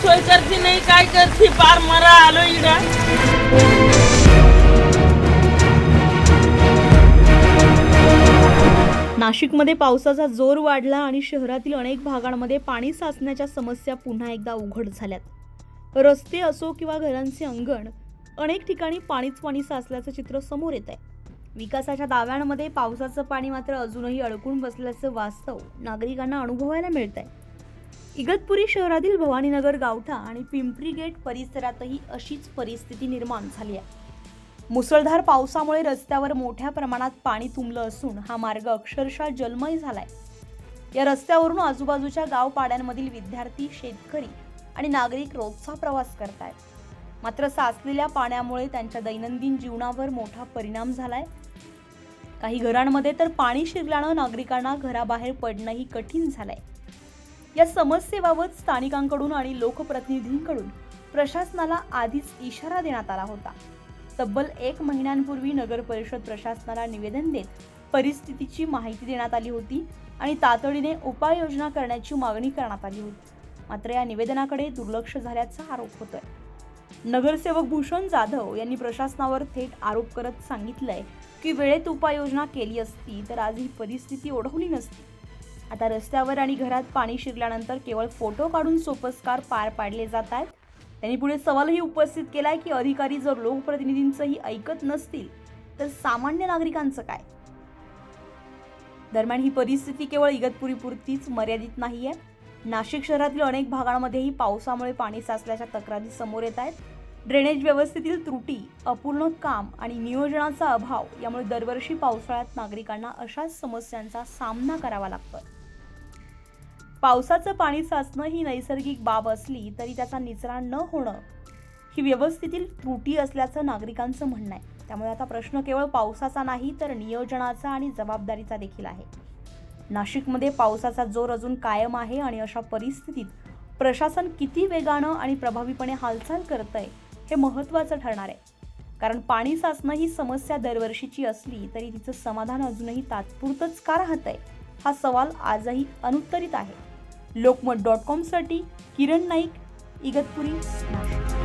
सोय करते नाही काय करते पार मरा आलो इकडं। नाशिकमध्ये पावसाचा जोर वाढला आणि शहरातील अनेक भागांमध्ये पाणी साचण्याच्या समस्या पुन्हा एकदा उघड झाल्यात। रस्ते असो किंवा घरांचे अंगण, अनेक ठिकाणी पाणीच पाणी साचल्याचं चित्र समोर येत आहे। विकासाच्या दाव्यांमध्ये पावसाचं पाणी मात्र अजूनही अडकून बसल्याचं वास्तव नागरिकांना अनुभवायला मिळत आहे। इगतपुरी शहरातील भवानीनगर गावठा आणि पिंपरी गेट परिसरातही अशीच परिस्थिती निर्माण झाली आहे। मुसळधार पावसामुळे रस्त्यावर मोठ्या प्रमाणात पाणी तुंबलं असून हा मार्ग अक्षरशः जलमय झालाय। या रस्त्यावरून आजूबाजूच्या गाव पाड्यांमधील विद्यार्थी, शेतकरी आणि नागरिक रोजचा प्रवास करतायत। मात्र साचलेल्या पाण्यामुळे त्यांच्या दैनंदिन जीवनावर मोठा परिणाम झालाय। काही घरांमध्ये तर पाणी शिरल्यानं नागरिकांना घराबाहेर पडणंही कठीण झालंय। या समस्येबाबत स्थानिकांकडून आणि लोकप्रतिनिधींकडून प्रशासनाला आधीच इशारा देण्यात आला होता। तब्बल 1 महिन्यांपूर्वी नगर परिषद प्रशासनाला निवेदन देत परिस्थितीची माहिती देण्यात आली होती आणि तातडीने उपाययोजना करण्याची मागणी करण्यात आली होती। मात्र या निवेदनाकडे दुर्लक्ष झाल्याचा आरोप होतोय। नगरसेवक भूषण जाधव यांनी प्रशासनावर थेट आरोप करत सांगितलंय की वेळेत उपाययोजना केली असती तर आज ही परिस्थिती ओढवली नसती। आता रस्त्यावर आणि घरात पाणी शिरल्यानंतर केवळ फोटो काढून सोपस्कार पार पाडले जात आहेत। त्यांनी पुढे सवालही उपस्थित केलाय की अधिकारी जर लोकप्रतिनिधींचंही ऐकत नसतील तर सामान्य नागरिकांचं काय। दरम्यान ही परिस्थिती केवळ इगतपुरीपुरतीच मर्यादित नाहीये। नाशिक शहरातील अनेक भागांमध्येही पावसामुळे पाणी साचल्याच्या तक्रारी समोर येत आहेत। ड्रेनेज व्यवस्थेतील त्रुटी, अपूर्ण काम आणि नियोजनाचा अभाव यामुळे दरवर्षी पावसाळ्यात नागरिकांना अशाच समस्यांचा सामना करावा लागतो। पावसाचं पाणी साचणं ही नैसर्गिक बाब असली तरी त्याचा निचरा न होणं ही व्यवस्थेतील त्रुटी असल्याचं नागरिकांचं म्हणणं आहे। त्यामुळे आता प्रश्न केवळ पावसाचा नाही तर नियोजनाचा आणि जबाबदारीचा देखील आहे। नाशिकमध्ये पावसाचा जोर अजून कायम आहे आणि अशा परिस्थितीत प्रशासन किती वेगानं आणि प्रभावीपणे हालचाल करतंय हे महत्त्वाचं ठरणार आहे। कारण पाणी साचणं ही समस्या दरवर्षीची असली तरी तिचं समाधान अजूनही तात्पुरतंच का राहतंय हा सवाल आजही अनुत्तरित आहे। लोकमत.com साठी किरण नाईक, इगतपुरी, नाशिक।